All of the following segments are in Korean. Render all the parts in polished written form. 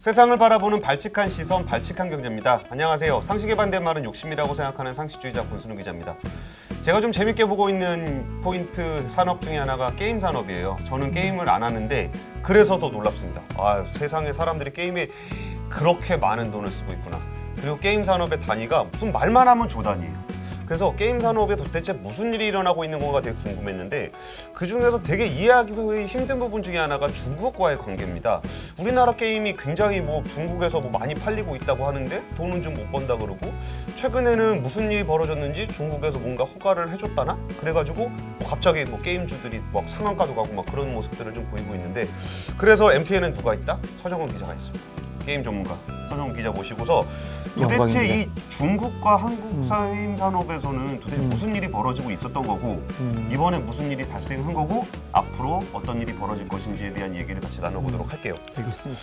세상을 바라보는 발칙한 시선, 발칙한 경제입니다. 안녕하세요. 상식의 반대말은 욕심이라고 생각하는 상식주의자 권순우 기자입니다. 제가 좀 재밌게 보고 있는 포인트 산업 중에 하나가 게임 산업이에요. 저는 게임을 안 하는데 그래서 더 놀랍습니다. 세상에 사람들이 게임에 그렇게 많은 돈을 쓰고 있구나. 그리고 게임 산업의 단위가 무슨 말만 하면 조단위예요. 그래서 게임 산업에 도대체 무슨 일이 일어나고 있는 건가 되게 궁금했는데 그중에서 되게 이해하기 힘든 부분 중에 하나가 중국과의 관계입니다. 우리나라 게임이 굉장히 중국에서 많이 팔리고 있다고 하는데 돈은 좀 못 번다 그러고 최근에는 무슨 일이 벌어졌는지 중국에서 뭔가 허가를 해줬다나? 그래가지고 갑자기 게임주들이 상한가도 가고 그런 모습들을 좀 보이고 있는데 그래서 MTN은 누가 있다? 서정원 기자가 있습니다. 게임 전문가 서정원 기자 모시고서 도대체 영광입니다. 이 중국과 한국 게임 산업에서는 도대체 무슨 일이 벌어지고 있었던 거고 이번에 무슨 일이 발생한 거고 앞으로 어떤 일이 벌어질 것인지에 대한 얘기를 같이 나눠보도록 할게요. 알겠습니다.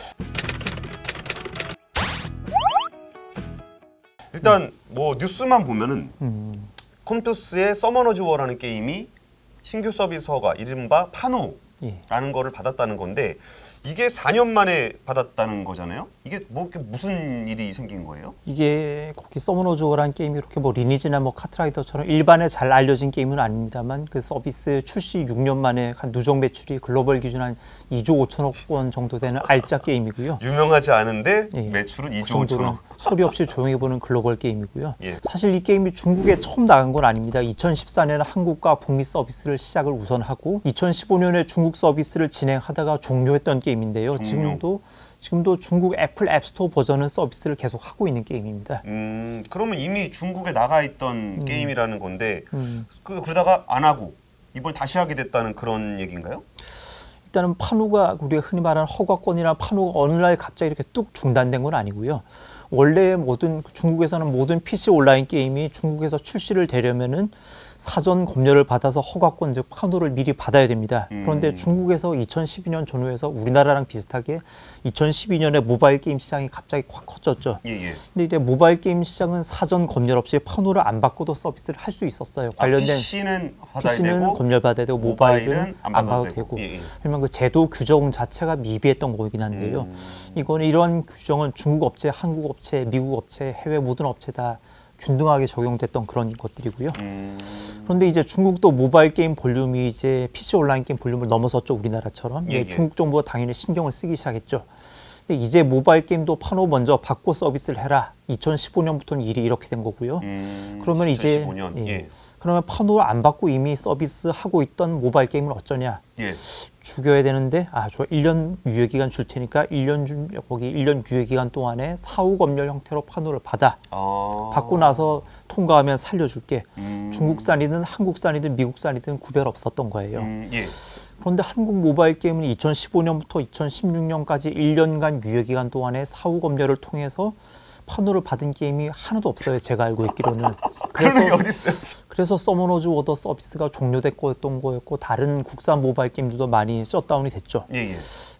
일단 뉴스만 보면은 컴투스의 서머너즈 워라는 게임이 신규 서비스 허가 이른바 파노라는 거를 받았다는 건데 이게 4년 만에 받았다는 거잖아요. 이게 무슨 일이 생긴 거예요? 이게 거기 서머너즈 워라는 게임이 이렇게 리니지나 카트라이더처럼 일반에 잘 알려진 게임은 아닙니다만 그 서비스 출시 6년 만에 한 누적 매출이 글로벌 기준 한 2조 5천억 원 정도 되는 알짜 게임이고요. 유명하지 않은데 매출은 2조 5천억. 소리 없이 조용히 보는 글로벌 게임이고요. 예. 사실 이 게임이 중국에 처음 나간 건 아닙니다. 2014년에 한국과 북미 서비스를 시작을 우선 하고 2015년에 중국 서비스를 진행하다가 종료했던 게임인데요. 지금도 중국 애플 앱스토어 버전은 서비스를 계속 하고 있는 게임입니다. 그러면 이미 중국에 나가 있던 게임이라는 건데 그러다가 안 하고 이번에 다시 하게 됐다는 그런 얘기인가요? 일단은 파노가 우리가 흔히 말하는 허가권이나 파노가 어느 날 갑자기 이렇게 뚝 중단된 건 아니고요. 원래 중국에서는 모든 PC 온라인 게임이 중국에서 출시를 되려면은 사전 검열을 받아서 허가권, 즉 파노를 미리 받아야 됩니다. 그런데 중국에서 2012년 전후에서 우리나라랑 비슷하게 2012년에 모바일 게임 시장이 갑자기 확 커졌죠. 근데 이제 모바일 게임 시장은 사전 검열 없이 파노를 안 받고도 서비스를 할 수 있었어요. 관련된 PC는 검열 받아야 되고 모바일은 안 받아도 되고. 예. 그러면 그 제도 규정 자체가 미비했던 거긴 한데요. 이런 규정은 중국 업체, 한국 업체, 미국 업체, 해외 모든 업체 다 균등하게 적용됐던 그런 것들이고요. 그런데 이제 중국도 모바일 게임 볼륨이 이제 PC 온라인 게임 볼륨을 넘어섰죠, 우리나라처럼. 중국 정부가 당연히 신경을 쓰기 시작했죠. 근데 이제 모바일 게임도 파노 먼저 받고 서비스를 해라. 2015년부터는 일이 이렇게 된 거고요. 그러면 2015년. 이제 그러면 파노를 안 받고 이미 서비스 하고 있던 모바일 게임을 어쩌냐? 죽여야 되는데 저 1년 유예기간 줄 테니까 1년 유예기간 동안에 사후 검열 형태로 파노를 받아. 받고 나서 통과하면 살려줄게. 중국산이든 한국산이든 미국산이든 구별 없었던 거예요. 그런데 한국 모바일 게임은 2015년부터 2016년까지 1년간 유예기간 동안에 사후 검열을 통해서 파노를 받은 게임이 하나도 없어요. 제가 알고 있기로는. 그런 게 어디 있어요? 그래서 서머너즈 워더 서비스가 종료됐던 거였고 다른 국산 모바일 게임들도 많이 셧다운이 됐죠.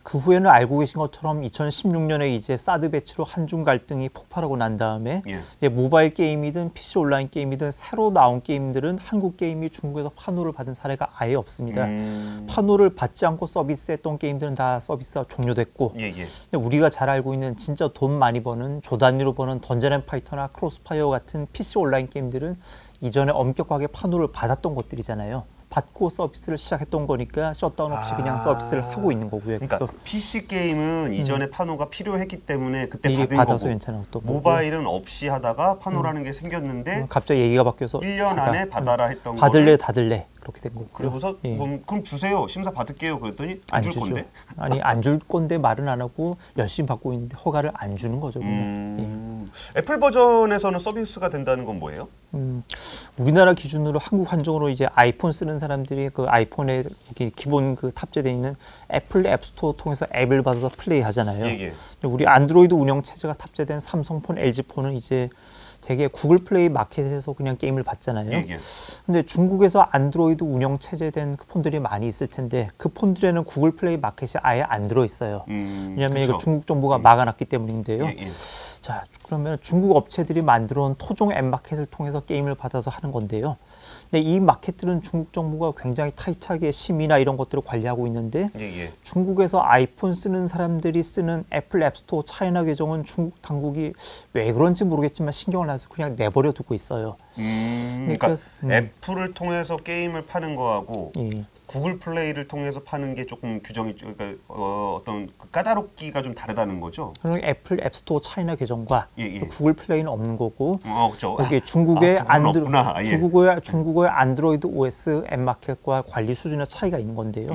그 후에는 알고 계신 것처럼 2016년에 이제 사드 배치로 한중 갈등이 폭발하고 난 다음에 이제 모바일 게임이든 PC 온라인 게임이든 새로 나온 게임들은 한국 게임이 중국에서 파노를 받은 사례가 아예 없습니다. 파노를 받지 않고 서비스했던 게임들은 다 서비스가 종료됐고 근데 우리가 잘 알고 있는 진짜 돈 많이 버는 조단위로 버는 던전 앤 파이터나 크로스파이어 같은 PC 온라인 게임들은 이전에 엄격하게 파노를 받았던 것들이잖아요. 받고 서비스를 시작했던 거니까 셧다운 없이 그냥 서비스를 하고 있는 거고요. 그러니까 PC 게임은 이전에 파노가 필요했기 때문에 그때 미리 받은 받아서 거고 괜찮은 것도 모바일은 없이 하다가 파노라는 게 생겼는데 갑자기 얘기가 바뀌어서 1년 안에 받아라 했던 거를 받을래 닫을래 그렇게 된 거고. 그러고서 그럼 주세요. 심사 받을게요. 그랬더니 안 줄 건데? 아니 안 줄 건데 말은 안 하고 열심히 받고 있는데 허가를 안 주는 거죠. 애플 버전에서는 서비스가 된다는 건 뭐예요? 우리나라 기준으로 한국 한정으로 이제 아이폰 쓰는 사람들이 그 아이폰에 기본 탑재되어 있는 애플 앱스토어 통해서 앱을 받아서 플레이 하잖아요. 우리 안드로이드 운영 체제가 탑재된 삼성폰, LG폰은 이제 되게 구글 플레이 마켓에서 그냥 게임을 받잖아요. 근데 중국에서 안드로이드 운영 체제된 그 폰들이 많이 있을 텐데 그 폰들에는 구글 플레이 마켓이 아예 안 들어 있어요. 왜냐하면 이거 중국 정부가 막아놨기 때문인데요. 자, 그러면 중국 업체들이 만들어 놓은 토종 앱마켓을 통해서 게임을 받아서 하는 건데요. 근데 이 마켓들은 중국 정부가 굉장히 타이트하게 심의나 이런 것들을 관리하고 있는데 중국에서 아이폰 쓰는 사람들이 쓰는 애플 앱스토어 차이나 계정은 중국 당국이 왜 그런지 모르겠지만 신경을 안 써서 그냥 내버려 두고 있어요. 그러니까 애플을 통해서 게임을 파는 거하고 구글 플레이를 통해서 파는 게 조금 규정이 그러니까 어떤 까다롭기가 좀 다르다는 거죠. 그럼 애플 앱스토어 차이나 계정과 구글 플레이는 없는 거고, 그렇죠. 여기 중국의 중국의 안드로이드 OS 앱 마켓과 관리 수준의 차이가 있는 건데요.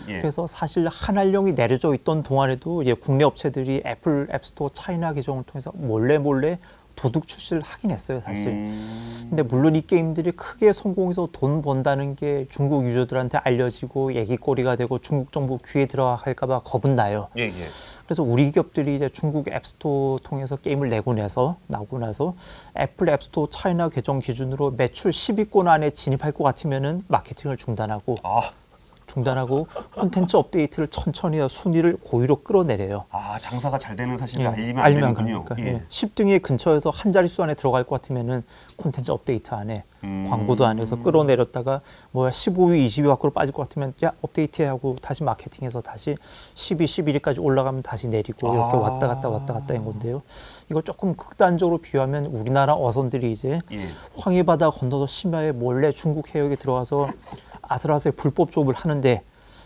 그래서 사실 한알령이 내려져 있던 동안에도 국내 업체들이 애플 앱스토어 차이나 계정을 통해서 몰래 도둑 출시를 하긴 했어요, 사실. 근데 물론 이 게임들이 크게 성공해서 돈 번다는 게 중국 유저들한테 알려지고 얘기거리가 되고 중국 정부 귀에 들어갈까 봐 겁은 나요. 그래서 우리 기업들이 이제 중국 앱스토어 통해서 게임을 나고 나서 애플 앱스토어 차이나 계정 기준으로 매출 10위권 안에 진입할 것 같으면은 마케팅을 중단하고 콘텐츠 업데이트를 천천히 순위를 고위로 끌어내려요. 장사가 잘 되는 사실을 알리면 안 되는군요. 10등의 근처에서 한 자릿수 안에 들어갈 것 같으면은 콘텐츠 업데이트 안에 광고도 안 해서 끌어내렸다가 15위, 20위 밖으로 빠질 것 같으면 업데이트 하고 다시 마케팅해서 다시 10위, 11위까지 올라가면 다시 내리고 이렇게 왔다 갔다 한 건데요. 이거 조금 극단적으로 비유하면 우리나라 어선들이 이제 황해바다 건너서 심야에 몰래 중국 해역에 들어가서 아슬아슬 불법 조업을 하는데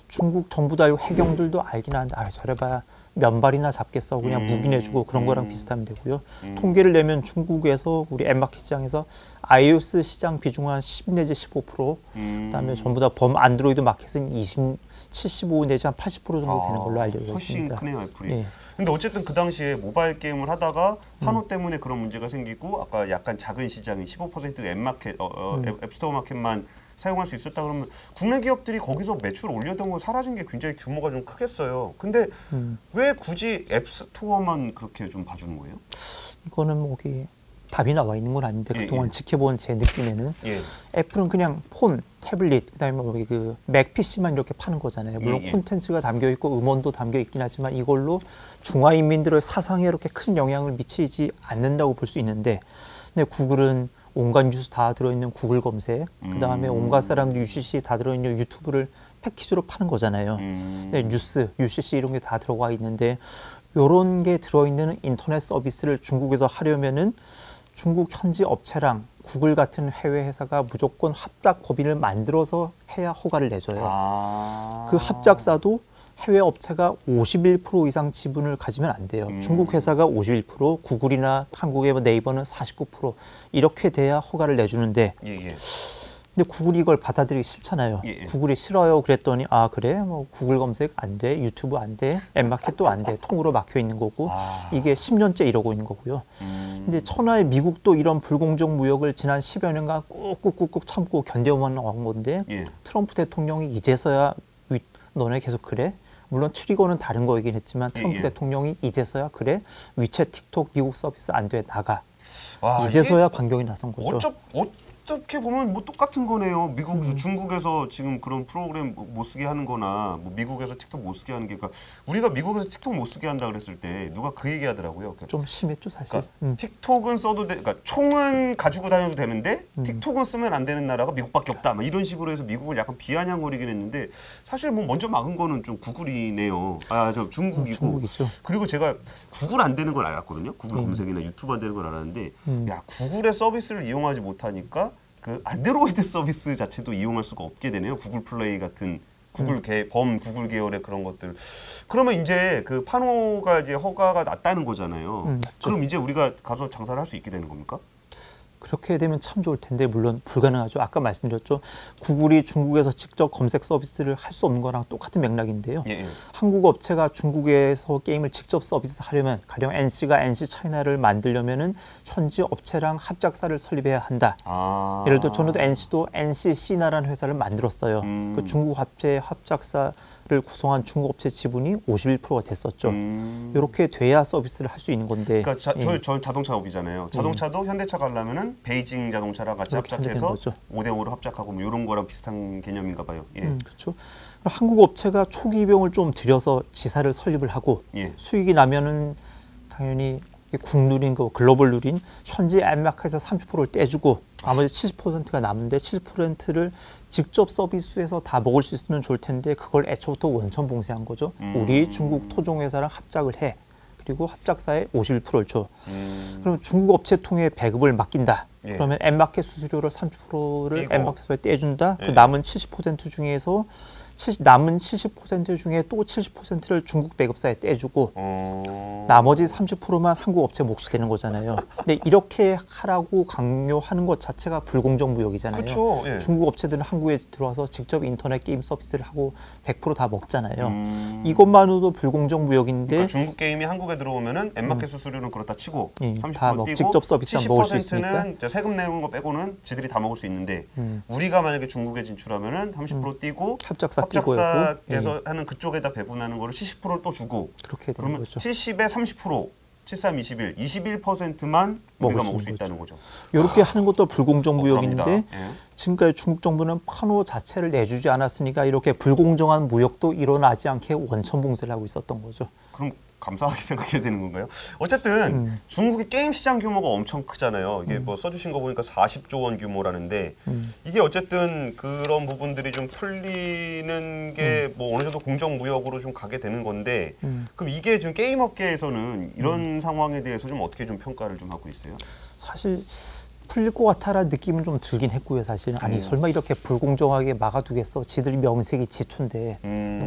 중국 정부도 알고 해경들도 알긴 한데 저래봐야 면발이나 잡겠어 그냥 묵인해주고 그런 거랑 비슷하면 되고요. 통계를 내면 중국에서 우리 앱마켓 시장에서 iOS 시장 비중 한 10 내지 15%, 그다음에 전부 다 범 안드로이드 마켓은 75 내지 한 80% 정도 되는 걸로 알려져 있습니다. 훨씬 크네요, 애플이. 근데 어쨌든 그 당시에 모바일 게임을 하다가 판호 때문에 그런 문제가 생기고 아까 약간 작은 시장인 15% 앱마켓, 앱스토어 마켓만 사용할 수 있었다 그러면 국내 기업들이 거기서 매출 올려던 거 사라진 게 굉장히 규모가 좀 크겠어요. 근데 왜 굳이 앱스토어만 그렇게 좀 봐주는 거예요? 이거는 여기 답이 나와 있는 건 아닌데 그동안 지켜본 제 느낌에는 애플은 그냥 폰, 태블릿, 그다음에 그 맥 PC만 이렇게 파는 거잖아요. 물론 콘텐츠가 담겨 있고 음원도 담겨 있긴 하지만 이걸로 중화인민들의 사상에 이렇게 큰 영향을 미치지 않는다고 볼 수 있는데, 근데 구글은 온갖 뉴스 다 들어있는 구글 검색, 그 다음에 온갖 사람들 UCC 다 들어있는 유튜브를 패키지로 파는 거잖아요. 근데 뉴스, UCC 이런 게 다 들어가 있는데 이런 게 들어있는 인터넷 서비스를 중국에서 하려면은 중국 현지 업체랑 구글 같은 해외 회사가 무조건 합작 법인을 만들어서 해야 허가를 내줘요. 그 합작사도 해외 업체가 51% 이상 지분을 가지면 안 돼요. 중국 회사가 51%, 구글이나 한국의 네이버는 49% 이렇게 돼야 허가를 내주는데 근데 구글이 이걸 받아들이기 싫잖아요. 구글이 싫어요 그랬더니 그래? 구글 검색 안 돼, 유튜브 안 돼, 앱마켓도 안 돼, 통으로 막혀 있는 거고 이게 10년째 이러고 있는 거고요. 근데 천하의 미국도 이런 불공정 무역을 지난 10여 년간 꾹꾹꾹꾹 참고 견뎌만 나온 건데 트럼프 대통령이 이제서야 너네 계속 그래? 물론 트리거는 다른 거이긴 했지만 트럼프 대통령이 이제서야 그래? 위챗, 틱톡 미국 서비스 안 돼, 나가. 이제서야 반격이 나선 거죠. 어떻게 보면 똑같은 거네요. 중국에서 지금 그런 프로그램 못 쓰게 하는 거나 미국에서 틱톡 못 쓰게 하는 게, 그러니까 우리가 미국에서 틱톡 못 쓰게 한다 그랬을 때 누가 그 얘기 하더라고요. 좀 심했죠, 사실. 그러니까 틱톡은 써도 그러니까 총은 가지고 다녀도 되는데 틱톡은 쓰면 안 되는 나라가 미국밖에 없다. 이런 식으로 해서 미국을 약간 비아냥거리긴 했는데 사실 먼저 막은 거는 좀 구글이네요. 중국이고. 중국이죠. 그리고 제가 구글 안 되는 걸 알았거든요. 구글 검색이나 유튜브 안 되는 걸 알았는데 구글의 서비스를 이용하지 못하니까 그 안드로이드 서비스 자체도 이용할 수가 없게 되네요. 구글 플레이 같은 구글 구글 계열의 그런 것들. 그러면 이제 그 판호가 이제 허가가 났다는 거잖아요. 그럼 이제 우리가 가서 장사를 할 수 있게 되는 겁니까? 그렇게 되면 참 좋을 텐데 물론 불가능하죠. 아까 말씀드렸죠. 구글이 중국에서 직접 검색 서비스를 할 수 없는 거랑 똑같은 맥락인데요. 한국 업체가 중국에서 게임을 직접 서비스 하려면 가령 NC가 NC 차이나를 만들려면은 현지 업체랑 합작사를 설립해야 한다. 예를 들어 저는 NC도 NC 시나라는 회사를 만들었어요. 그 중국 업체 합작사를 구성한 중국 업체 지분이 51%가 됐었죠. 이렇게 돼야 서비스를 할 수 있는 건데. 그러니까 저희 자동차업이잖아요. 자동차도 현대차가 하려면은 베이징 자동차랑 같이 합작해서 5대5로 합작하고 이런 거랑 비슷한 개념인가 봐요. 그렇죠. 한국 업체가 초기 비용을 좀 들여서 지사를 설립을 하고 수익이 나면은 당연히 국룰인 거 글로벌 룰인 현지 앱마켓에서 30%를 떼주고 나머지 70%가 남는데 70%를 직접 서비스에서 다 먹을 수 있으면 좋을 텐데 그걸 애초부터 원천 봉쇄한 거죠. 우리 중국 토종 회사랑 합작을 해. 그리고 합작사에 51%를 줘. 그럼 중국 업체 통해 배급을 맡긴다. 예. 그러면 앱마켓 수수료를 30%를 앱마켓에 떼준다. 예. 그 남은 70% 중에서 남은 70% 중에 또 70%를 중국 배급사에 떼주고 나머지 30%만 한국 업체 몫이 되는 거잖아요. 근데 이렇게 하라고 강요하는 것 자체가 불공정 무역이잖아요. 그쵸, 예. 중국 업체들은 한국에 들어와서 직접 인터넷 게임 서비스를 하고 100% 다 먹잖아요. 이것만으로도 불공정 무역인데 그러니까 중국 게임이 한국에 들어오면은 앱마켓 수수료는 그렇다 치고 예, 30% 다 띄고 직접 서비스만 먹을 수 있으니까 70%는 세금 내는 거 빼고는 지들이 다 먹을 수 있는데 우리가 만약에 중국에 진출하면은 30% 띄고 합작사에서 예. 하는 그쪽에다 배분하는 거를 70%를 또 주고 그렇게 되는 그러면 거죠. 70에 30% 73, 21, 21%만 우리가 먹을 수 있다는 거죠. 이렇게 하는 것도 불공정 무역인데 그럽니다. 예. 지금까지 중국 정부는 판호 자체를 내주지 않았으니까 이렇게 불공정한 무역도 일어나지 않게 원천 봉쇄를 하고 있었던 거죠. 그럼 감사하게 생각해야 되는 건가요? 어쨌든 중국의 게임 시장 규모가 엄청 크잖아요. 이게 뭐 써주신 거 보니까 40조 원 규모라는데 이게 어쨌든 그런 부분들이 좀 풀리는 게 뭐 어느 정도 공정 무역으로 좀 가게 되는 건데 그럼 이게 지금 게임 업계에서는 이런 상황에 대해서 좀 어떻게 좀 평가를 좀 하고 있어요? 사실 풀릴 것 같아라는 느낌은 좀 들긴 했고요. 사실은 아니 설마 이렇게 불공정하게 막아두겠어? 지들 명색이 지투인데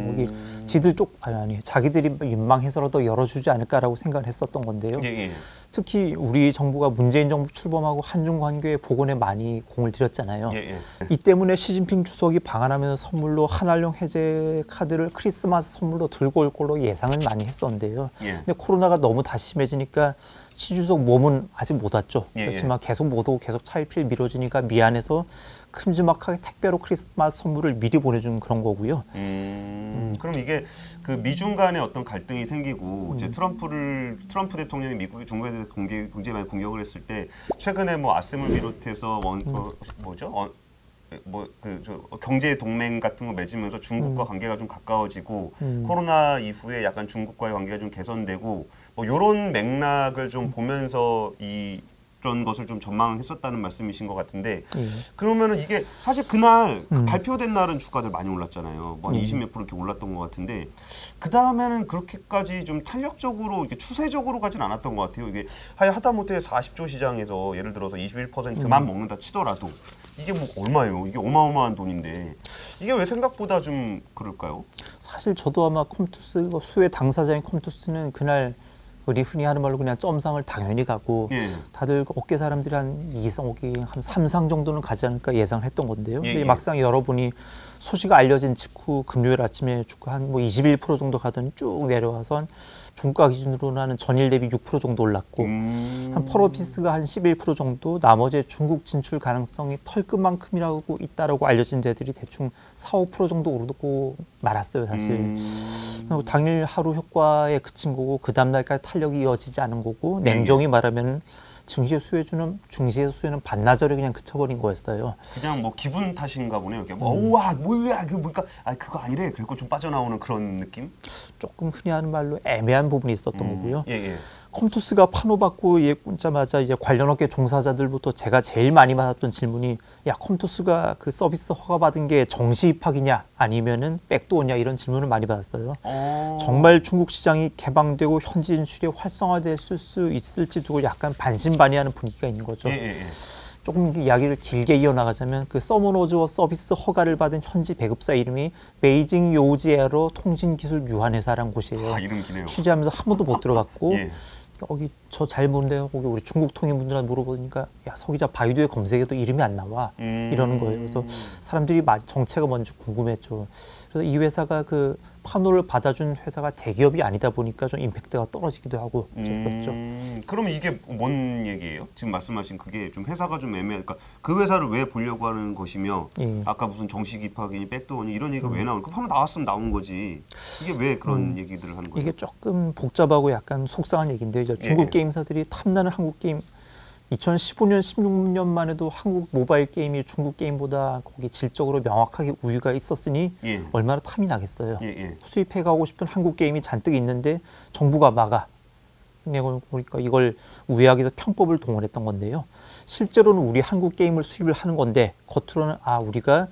여기 지들 아니 자기들이 민망해서라도 열어주지 않을까라고 생각을 했었던 건데요. 예, 예. 특히 우리 정부가 문재인 정부 출범하고 한중 관계 복원에 많이 공을 들였잖아요. 예, 예. 이 때문에 시진핑 주석이 방한하면서 선물로 한알령 해제 카드를 크리스마스 선물로 들고 올 걸로 예상은 많이 했었는데요. 예. 근데 코로나가 너무 다 심해지니까 시 주석 몸은 아직 못 왔죠. 예, 그렇지만 계속 못 오고 계속 차일피일 미뤄지니까 미안해서 큼지막하게 택배로 크리스마스 선물을 미리 보내준 그런 거고요. 그럼 이게 그 미중 간의 어떤 갈등이 생기고 이제 트럼프 대통령이 미국이 중국에 대해서 굉장히 많이 공격을 했을 때 최근에 뭐 아셈을 비롯해서 경제 동맹 같은 거 맺으면서 중국과 관계가 좀 가까워지고 코로나 이후에 약간 중국과의 관계가 좀 개선되고 뭐 이런 맥락을 좀 보면서 이런 것을 좀 전망했었다는 말씀이신 것 같은데 그러면은 이게 사실 그날 발표된 날은 주가들 많이 올랐잖아요. 뭐 20 몇 프로 이렇게 올랐던 것 같은데 그 다음에는 그렇게까지 좀 탄력적으로 이게 추세적으로 가진 않았던 것 같아요. 이게 하다못해 40조 시장에서 예를 들어서 21%만 먹는다 치더라도 이게 뭐 얼마예요? 이게 어마어마한 돈인데 이게 왜 생각보다 좀 그럴까요? 사실 저도 아마 컴투스 수혜 당사자인 컴투스는 그날 우리 흔히 하는 말로 그냥 점상을 당연히 가고 예. 다들 업계 사람들이 한 2상억이 한 3상 정도는 가지 않을까 예상을 했던 건데요. 예, 근데 예. 막상 여러분이 소식 알려진 직후 금요일 아침에 주가 한 뭐 21% 정도 가더니 쭉 내려와서 종가 기준으로는 전일 대비 6% 정도 올랐고 한 펄어피스가 한 11% 정도 나머지 중국 진출 가능성이 털끝만큼이라고 있다라고 알려진 데들이 대충 4, 5% 정도 오르고 말았어요. 사실. 그리고 당일 하루 효과에 그친 거고 그 다음날까지 탄력이 이어지지 않은 거고 냉정히 말하면 증시의 수혜는 반나절에 그냥 그쳐버린 거였어요. 그냥 뭐 기분 탓인가 보네요. 뭐 우와 뭐야 그러니까 그거 아니래. 그리고 좀 빠져나오는 그런 느낌? 조금 흔히 하는 말로 애매한 부분이 있었던 거고요. 예, 예. 컴투스가 판호받고 얘기자마자 이제 관련 업계 종사자들부터 제가 제일 많이 받았던 질문이 야 컴투스가 그 서비스 허가받은 게 정시 입학이냐 아니면은 백도어냐 이런 질문을 많이 받았어요. 정말 중국 시장이 개방되고 현지 진출이 활성화됐을 수 있을지 두고 약간 반신반의하는 분위기가 있는 거죠. 예, 예, 예. 조금 이야기를 길게 이어나가자면 그 서머노즈워 서비스 허가를 받은 현지 배급사 이름이 베이징 요지에어 통신기술 유한회사라는 곳이에요. 이름 기네요. 취재하면서 한 번도 못 들어봤고 예. 여기 저 잘 모르는데 거기 우리 중국 통일분들한테 물어보니까 야 서 기자 바이두에 검색해도 이름이 안 나와 이러는 거예요. 그래서 사람들이 정체가 뭔지 궁금했죠. 그래서 이 회사가 그 판호를 받아준 회사가 대기업이 아니다 보니까 좀 임팩트가 떨어지기도 하고 그랬었죠. 그러면 이게 뭔 얘기예요? 지금 말씀하신 그게 좀 회사가 좀 애매하니까 그 회사를 왜 보려고 하는 것이며 예. 아까 무슨 정식 입학이니 백도어니 이런 얘기가 왜 나오는? 그 판호 나왔으면 나온 거지. 이게 왜 그런 얘기들을 하는 거예요? 이게 조금 복잡하고 약간 속상한 얘기인데요. 중국 예. 게임사들이 탐나는 한국 게임 2015년, 16년만 해도 한국 모바일 게임이 중국 게임보다 거기 질적으로 명확하게 우위가 있었으니 예. 얼마나 탐이 나겠어요. 예, 예. 수입해 가고 싶은 한국 게임이 잔뜩 있는데 정부가 막아. 그러니까 이걸 우회하기 위해서 편법을 동원했던 건데요. 실제로는 우리 한국 게임을 수입을 하는 건데 겉으로는 우리가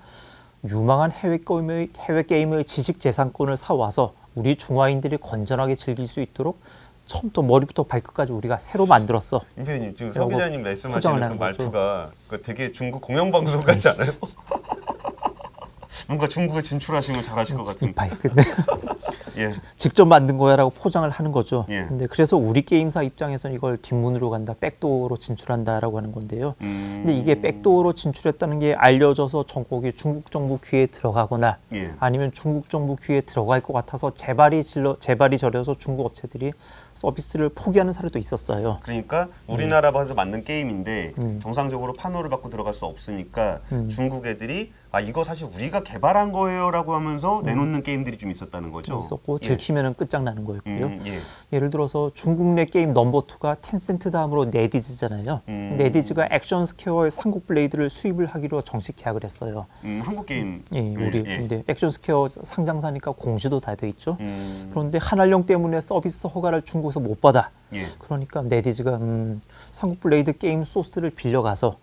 유망한 해외 게임의 지식 재산권을 사와서 우리 중화인들이 건전하게 즐길 수 있도록 처음부터 머리부터 발끝까지 우리가 새로 만들었어. 임 PD님 지금 서 기자님 말씀하시는 그 말투가 되게 중국 공영방송 같지 않아요? 뭔가 중국에 진출하시면 잘하실 것 같은. 발끝. 예. 직접 만든 거야라고 포장을 하는 거죠. 예. 근데 그래서 우리 게임사 입장에서는 이걸 뒷문으로 간다, 백도어로 진출한다라고 하는 건데요. 근데 이게 백도어로 진출했다는 게 알려져서 전국이 중국 정부 귀에 들어가거나 예. 아니면 중국 정부 귀에 들어갈 것 같아서 재발이 저려서 중국 업체들이 서비스를 포기하는 사례도 있었어요. 그러니까 우리나라에서 만든 게임인데 정상적으로 판호를 받고 들어갈 수 없으니까 중국 애들이 이거 사실 우리가 개발한 거예요라고 하면서 내놓는 게임들이 좀 있었다는 거죠. 있었고 들키면은 끝장나는 거였고요. 예. 예를 들어서 중국 내 게임 넘버 2가 텐센트 다음으로 네디즈잖아요. 네디즈가 액션 스퀘어의 삼국 블레이드를 수입을 하기로 정식 계약을 했어요. 한국 게임. 근데 액션 스퀘어 상장사니까 공시도 다 돼 있죠. 그런데 한알령 때문에 서비스 허가를 중국에서 못 받아. 예. 그러니까 네디즈가 삼국 블레이드 게임 소스를 빌려가서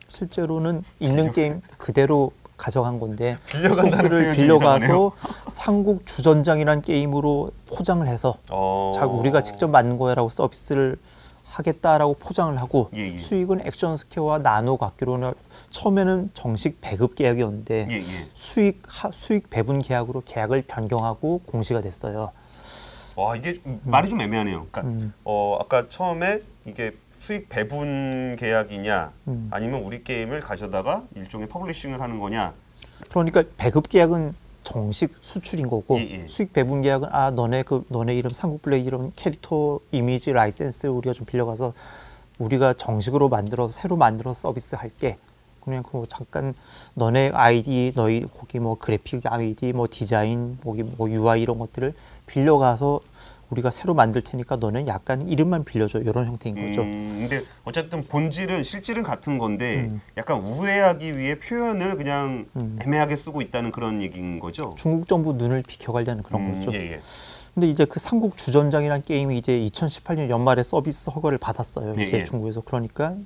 실제로는 있는 게임 그대로 가져간 건데 소스를 빌려가서 삼국 주전장이라는 게임으로 포장을 해서 우리가 직접 만든 거야라고 서비스를 하겠다라고 포장을 하고 수익은 액션 스퀘어와 나눠 갖기로는 처음에는 정식 배급 계약이었는데 수익 배분 계약으로 계약을 변경하고 공시가 됐어요. 와 이게 말이 좀 애매하네요. 그러니까 아까 처음에 이게 수익 배분 계약이냐 아니면 우리 게임을 가져다가 일종의 퍼블리싱을 하는 거냐. 그러니까 배급 계약은 정식 수출인 거고 수익 배분 계약은 너네 이름 삼국 블레이드 이름 캐릭터 이미지 라이센스 우리가 좀 빌려가서 우리가 정식으로 새로 만들어서 서비스 할게. 그냥 잠깐 너네 아이디 거기 그래픽 아이디 디자인 거기 UI 이런 것들을 빌려가서 우리가 새로 만들 테니까 너는 약간 이름만 빌려줘 이런 형태인 거죠. 근데 어쨌든 실질은 같은 건데 약간 우회하기 위해 표현을 그냥 애매하게 쓰고 있다는 그런 얘기인 거죠. 중국 정부 눈을 비켜가려는 그런 거죠. 근데 이제 그 삼국 주전장이라는 게임이 이제 2018년 연말에 서비스 허가를 받았어요. 이제 중국에서. 그러니까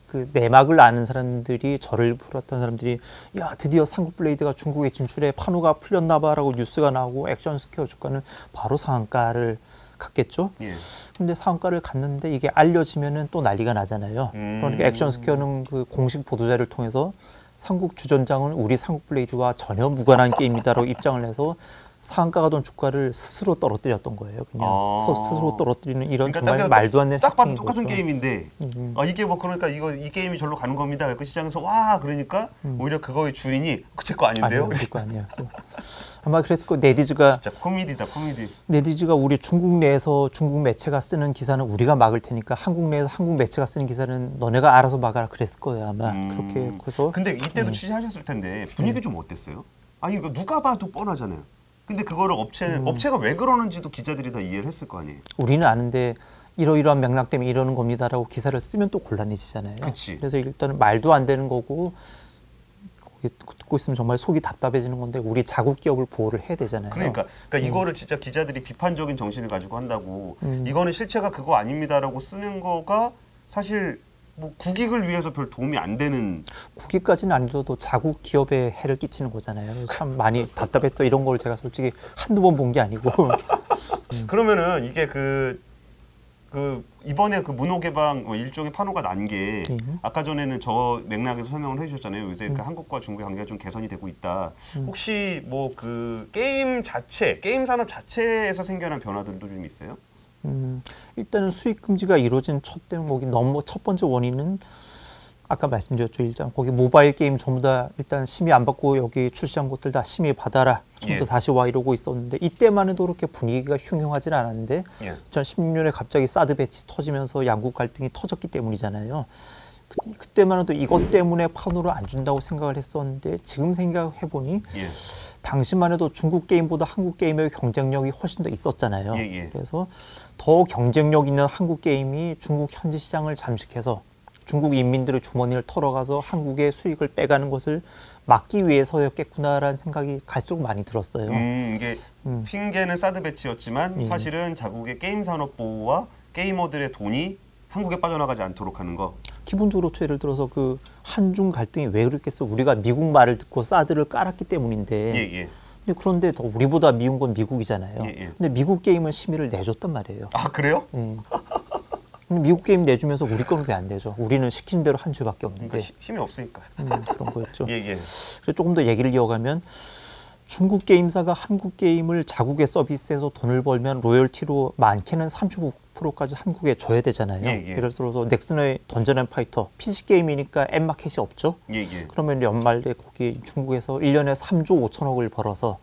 그 내막을 아는 사람들이 저를 풀었던 사람들이 야 드디어 삼국 블레이드가 중국에 진출해 판호가 풀렸나봐라고 뉴스가 나오고 액션 스퀘어 주가는 바로 상한가를 갔겠죠. 근데 상한가를 갔는데 이게 알려지면은 또 난리가 나잖아요. 그러니까 액션 스퀘어는 그 공식 보도자를 통해서 삼국 주전장은 우리 삼국 블레이드와 전혀 무관한 게임이다라고 입장을 해서 상한가 가던 주가를 스스로 떨어뜨렸던 거예요. 그냥 스스로 떨어뜨리는 이런 그러니까 정말 말도 안 되는 딱 봐도 똑같은 게임인데 이게 그러니까 이 게임이 절로 가는 겁니다. 그 시장에서 와 그러니까 오히려 그거의 주인이 제 거 아닌데요? 제 거 아니에요. 아마 그랬을 거 네디즈가 진짜 코미디다 코미디. 네디즈가 우리 중국 내에서 중국 매체가 쓰는 기사는 우리가 막을 테니까 한국 내에서 한국 매체가 쓰는 기사는 너네가 알아서 막아라 그랬을 거예요 아마. 그렇게 해서. 근데 이때도 취재하셨을 텐데 분위기 좀 어땠어요? 이거 누가 봐도 뻔하잖아요. 근데 그거를 업체가 왜 그러는지도 기자들이 다 이해를 했을 거 아니에요. 우리는 아는데 이러이러한 맥락 때문에 이러는 겁니다라고 기사를 쓰면 또 곤란해지잖아요. 그치. 그래서 일단은 말도 안 되는 거고 듣고 있으면 정말 속이 답답해지는 건데 우리 자국 기업을 보호를 해야 되잖아요. 그러니까 이거를 진짜 기자들이 비판적인 정신을 가지고 한다고 이거는 실체가 그거 아닙니다라고 쓰는 거가 사실 국익을 위해서 별 도움이 안 되는. 국익까지는 아니어도 자국 기업에 해를 끼치는 거잖아요. 참 많이 답답했어. 이런 걸 제가 솔직히 한두 번 본 게 아니고. 그러면은 이게 이번에 그 문호 개방 일종의 판호가 난 게 아까 전에는 저 맥락에서 설명을 해주셨잖아요. 요새 한국과 중국의 관계가 좀 개선이 되고 있다. 혹시 그 게임 산업 자체에서 생겨난 변화들도 좀 있어요? 일단은 수익 금지가 이루어진 첫 번째 원인은 아까 말씀드렸죠. 일단 거기 모바일 게임 전부 다 일단 심의 안 받고 여기 출시한 것들 다 심의 받아라. 전부 다시 와 이러고 있었는데 이때만 해도 그렇게 분위기가 흉흉하진 않았는데 2016년에 갑자기 사드 배치 터지면서 양국 갈등이 터졌기 때문이잖아요. 그때만 해도 이것 때문에 판호를 안 준다고 생각을 했었는데 지금 생각해보니 당시만 해도 중국 게임보다 한국 게임의 경쟁력이 훨씬 더 있었잖아요. 그래서 더 경쟁력 있는 한국 게임이 중국 현지 시장을 잠식해서 중국 인민들의 주머니를 털어가서 한국의 수익을 빼가는 것을 막기 위해서였겠구나라는 생각이 갈수록 많이 들었어요. 이게 핑계는 사드 배치였지만 사실은 자국의 게임 산업 보호와 게이머들의 돈이 한국에 빠져나가지 않도록 하는 거. 기본적으로 예를 들어서 그 한중 갈등이 왜 그랬겠어? 우리가 미국 말을 듣고 사드를 깔았기 때문인데. 예. 근데 그런데 더 우리보다 미운 건 미국이잖아요. 예. 근데 미국 게임은 심의를 내줬단 말이에요. 아 그래요? 예. 근데 미국 게임 내주면서 우리 거는 왜 안 되죠? 우리는 시킨 대로 한 줄밖에 없는데. 그러니까 힘이 없으니까. 그런 거였죠. 예. 그래서 조금 더 얘기를 이어가면 중국 게임사가 한국 게임을 자국의 서비스에서 돈을 벌면 로열티로 많게는 35%까지 한국에 줘야 되잖아요. 예. 예를 들어서 넥슨의 던전 앤 파이터 PC 게임이니까 앱마켓이 없죠. 예. 그러면 연말에 거기 중국에서 1년에 3조 5천억을 벌어서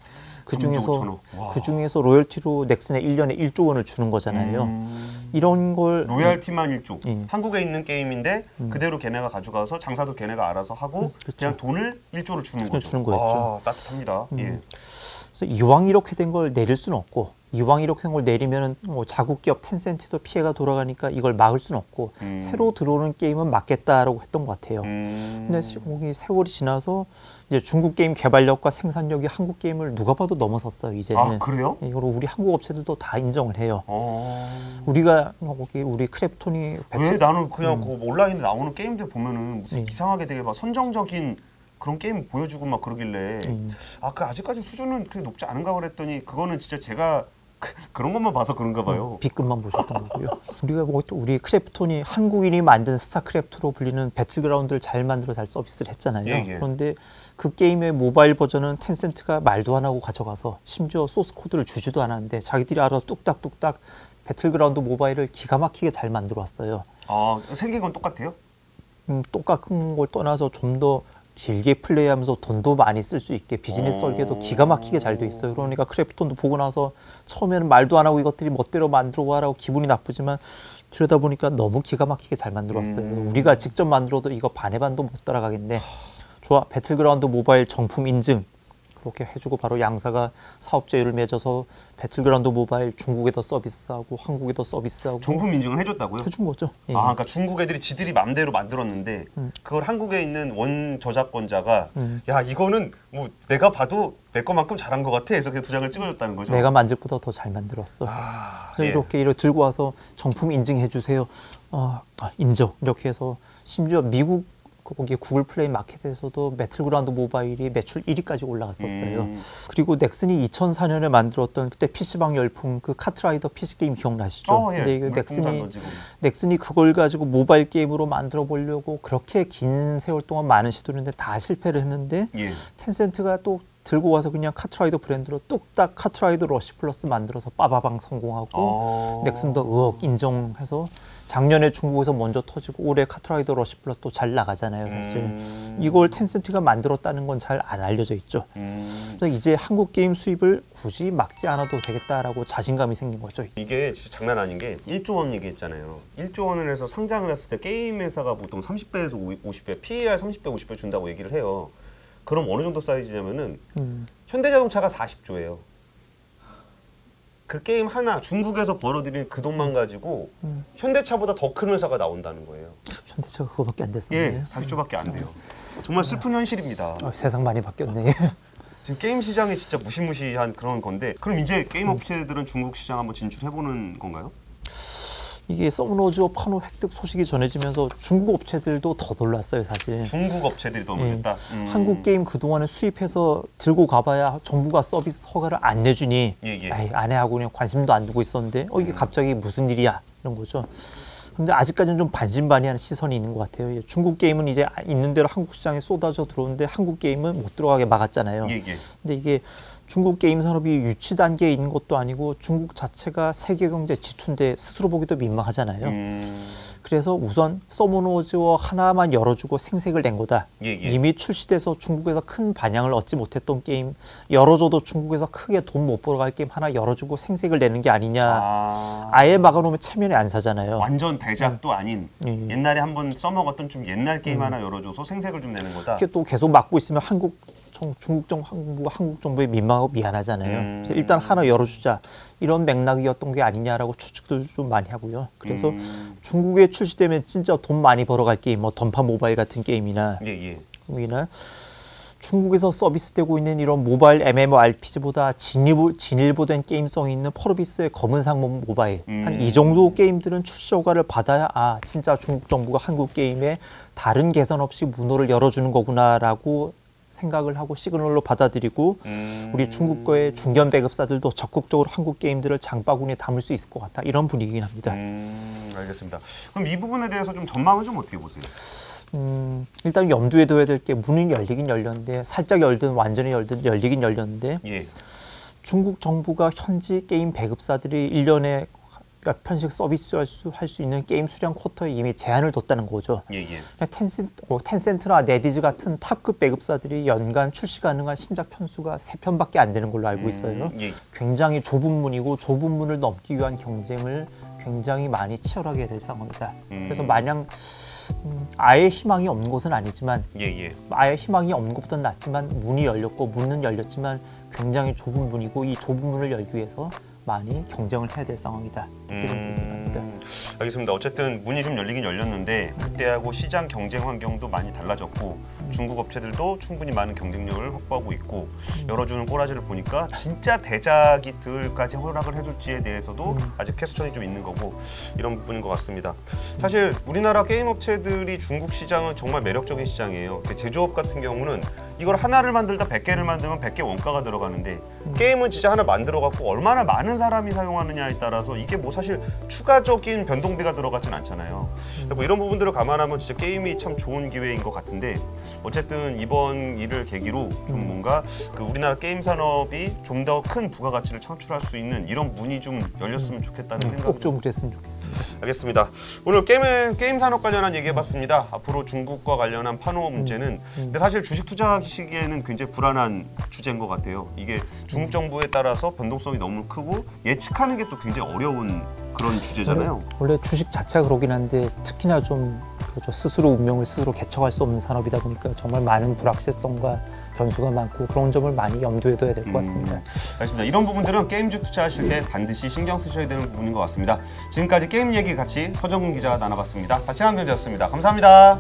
그중에서 로열티로 넥슨에 1년에 1조 원을 주는 거잖아요. 이런 걸 로열티만 1조. 한국에 있는 게임인데 그대로 걔네가 가져가서 장사도 걔네가 알아서 하고 그렇죠. 그냥 돈을 1조를 주는 거죠. 주는 거였죠. 아, 따뜻합니다. 예. 그래서 이왕 이렇게 된 걸 내릴 수는 없고 이왕 이렇게 된 걸 내리면은 뭐 자국 기업 텐센트도 피해가 돌아가니까 이걸 막을 수는 없고 새로 들어오는 게임은 막겠다라고 했던 것 같아요. 근데 거기 세월이 지나서 이제 중국 게임 개발력과 생산력이 한국 게임을 누가 봐도 넘어섰어요. 이제는. 아 그래요? 이걸 우리 한국 업체들도 다 인정을 해요. 우리가 거기 우리 크래프톤이 왜 나는 그냥 그 온라인에 나오는 게임들 보면은 무슨 이상하게 되게 막 선정적인 그런 게임 보여주고 막 그러길래 아 그 아직까지 수준은 그렇게 높지 않은가 그랬더니 그거는 진짜 제가 그런 것만 봐서 그런가 봐요. B급만 보셨던 거고요. 우리가 뭐 우리 크래프톤이 한국인이 만든 스타크래프트로 불리는 배틀그라운드를 잘 만들어 잘 서비스를 했잖아요. 예. 그런데 그 게임의 모바일 버전은 텐센트가 말도 안 하고 가져가서 심지어 소스 코드를 주지도 않았는데 자기들이 알아서 뚝딱뚝딱 배틀그라운드 모바일을 기가 막히게 잘 만들어 왔어요. 아 생긴 건 똑같아요? 똑같은 걸 떠나서 좀 더 길게 플레이하면서 돈도 많이 쓸 수 있게 비즈니스 설계도 기가 막히게 잘 돼 있어요. 그러니까 크래프톤도 보고 나서 처음에는 말도 안 하고 이것들이 멋대로 만들어 와라고 기분이 나쁘지만 들여다보니까 너무 기가 막히게 잘 만들어 왔어요. 우리가 직접 만들어도 이거 반의 반도 못 따라가겠네. 좋아, 배틀그라운드 모바일 정품 인증. 그렇게 해주고 바로 양사가 사업 제휴를 맺어서 배틀그라운드 모바일 중국에도 서비스하고 한국에도 서비스하고 정품 인증을 해줬다고요? 해준 거죠. 예. 아, 그러니까 중국 애들이 지들이 맘대로 만들었는데 그걸 한국에 있는 원 저작권자가 야 이거는 뭐 내가 봐도 내 거만큼 잘한 것 같아 해서 그 도장을 찍어줬다는 거죠. 내가 만들 것보다 더 잘 만들었어. 그래서 이렇게 들고 와서 정품 인증해 주세요. 인정 이렇게 해서 심지어 미국 거기 구글 플레이 마켓에서도 배틀그라운드 모바일이 매출 1위까지 올라갔었어요. 그리고 넥슨이 2004년에 만들었던 그때 PC방 열풍 그 카트라이더 PC 게임 기억나시죠? 예. 근데 이거 넥슨이 그걸 가지고 모바일 게임으로 만들어 보려고 그렇게 긴 세월 동안 많은 시도를 했는데 다 실패를 했는데 텐센트가 또 들고 와서 그냥 카트라이더 브랜드로 뚝딱 카트라이더 러시 플러스 만들어서 빠바방 성공하고 넥슨도 의혹 인정해서 작년에 중국에서 먼저 터지고 올해 카트라이더 러시 플러스 또 잘 나가잖아요. 사실 이걸 텐센트가 만들었다는 건 잘 안 알려져 있죠. 그래서 이제 한국 게임 수입을 굳이 막지 않아도 되겠다라고 자신감이 생긴 거죠. 이게 진짜 장난 아닌 게 1조 원 얘기했잖아요. 1조 원을 해서 상장을 했을 때 게임 회사가 보통 30배에서 50배, PER 30배, 50배 준다고 얘기를 해요. 그럼 어느 정도 사이즈냐면은 현대자동차가 40조예요. 그 게임 하나 중국에서 벌어들인 그 돈만 가지고 현대차보다 더 큰 회사가 나온다는 거예요. 현대차가 그거밖에 안 됐었네요. 예, 40조밖에 안 돼요. 정말 슬픈 현실입니다. 세상 많이 바뀌었네. 지금 게임 시장이 진짜 무시무시한 그런 건데 그럼 이제 게임 업체들은 중국 시장 한번 진출해보는 건가요? 이게 서브노즈와 판호 획득 소식이 전해지면서 중국 업체들도 더 놀랐어요, 사실. 중국 업체들이 더 놀랐다? 한국 게임 그동안에 수입해서 들고 가봐야 정부가 서비스 허가를 안 내주니 안 해 하고 그냥 관심도 안 두고 있었는데 이게 갑자기 무슨 일이야 이런 거죠. 근데 아직까지는 좀 반신반의하는 시선이 있는 것 같아요. 중국 게임은 이제 있는 대로 한국 시장에 쏟아져 들어오는데 한국 게임은 못 들어가게 막았잖아요. 근데 이게 중국 게임 산업이 유치 단계에 있는 것도 아니고 중국 자체가 세계 경제 지투인데 스스로 보기도 민망하잖아요. 그래서 우선 서브노즈워 하나만 열어주고 생색을 낸 거다. 이미 출시돼서 중국에서 큰 반향을 얻지 못했던 게임 열어줘도 중국에서 크게 돈 못 벌어갈 게임 하나 열어주고 생색을 내는 게 아니냐. 아예 막아놓으면 체면에 안 사잖아요. 완전 대작도 아닌 옛날에 한번 써먹었던 좀 옛날 게임 하나 열어줘서 생색을 좀 내는 거다. 이렇게 또 계속 막고 있으면 중국 정부가 한국 정부에 민망하고 미안하잖아요. 그래서 일단 하나 열어주자 이런 맥락이었던 게 아니냐라고 추측들 좀 많이 하고요. 그래서 중국에 출시되면 진짜 돈 많이 벌어갈 게임, 뭐 던파 모바일 같은 게임이나 중국에서 서비스되고 있는 이런 모바일 MMORPG보다 진일보된 게임성이 있는 펄어비스의 검은 상문 모바일 한 이 정도 게임들은 출시 허가를 받아야 진짜 중국 정부가 한국 게임에 다른 개선 없이 문호를 열어주는 거구나라고 생각을 하고 시그널로 받아들이고 우리 중국과의 중견 배급사들도 적극적으로 한국 게임들을 장바구니에 담을 수 있을 것 같다. 이런 분위기긴 합니다. 알겠습니다. 그럼 이 부분에 대해서 좀 전망은 좀 어떻게 보세요? 일단 염두에 둬야 될 게 문은 열리긴 열렸는데 살짝 열든 완전히 열리긴 열렸는데 중국 정부가 현지 게임 배급사들이 1년에 몇 편씩 서비스할 수 있는 게임 수량 쿼터에 이미 제한을 뒀다는 거죠. 텐센트나 네디즈 같은 탑급 배급사들이 연간 출시 가능한 신작 편수가 3편밖에 안 되는 걸로 알고 있어요. 굉장히 좁은 문이고 좁은 문을 넘기 위한 경쟁을 굉장히 많이 치열하게 될 상황이다. 그래서 마냥 아예 희망이 없는 곳은 아니지만 아예 희망이 없는 것보다는 낫지만 문이 열렸고 문은 열렸지만 굉장히 좁은 문이고 이 좁은 문을 열기 위해서 많이 경쟁을 해야 될 상황이다. 이런 부분입니다. 알겠습니다. 어쨌든 문이 좀 열리긴 열렸는데 그때하고 시장 경쟁 환경도 많이 달라졌고 중국 업체들도 충분히 많은 경쟁력을 확보하고 있고 열어주는 꼬라지를 보니까 진짜 대작이들까지 허락을 해줄지에 대해서도 아직 퀘스천이 좀 있는 거고 이런 부분인 것 같습니다. 사실 우리나라 게임 업체들이 중국 시장은 정말 매력적인 시장이에요. 제조업 같은 경우는 이걸 하나를 만들다 100개를 만들면 100개 원가가 들어가는데 게임은 진짜 하나 만들어갖고 얼마나 많은 사람이 사용하느냐에 따라서 이게 뭐 사실 추가적인 변동비가 들어가진 않잖아요. 그리고 이런 부분들을 감안하면 진짜 게임이 참 좋은 기회인 것 같은데 어쨌든 이번 일을 계기로 좀 뭔가 그 우리나라 게임 산업이 좀 더 큰 부가가치를 창출할 수 있는 이런 문이 좀 열렸으면 좋겠다는 생각. 꼭 좀 그랬으면 좋겠습니다. 알겠습니다. 오늘 게임 산업 관련한 얘기해봤습니다. 앞으로 중국과 관련한 판호 문제는 근데 사실 주식 투자하시기에는 굉장히 불안한 주제인 것 같아요. 이게 중국 정부에 따라서 변동성이 너무 크고 예측하는 게 또 굉장히 어려운 그런 주제잖아요. 원래 주식 자체가 그러긴 한데 특히나 좀 그렇죠. 스스로 운명을 스스로 개척할 수 없는 산업이다 보니까 정말 많은 불확실성과 변수가 많고 그런 점을 많이 염두에 둬야 될 것 같습니다. 알겠습니다. 이런 부분들은 게임주 투자하실 때 반드시 신경 쓰셔야 되는 부분인 것 같습니다. 지금까지 게임 얘기 같이 서정훈 기자와 나눠봤습니다. 박찬환 기자였습니다. 감사합니다.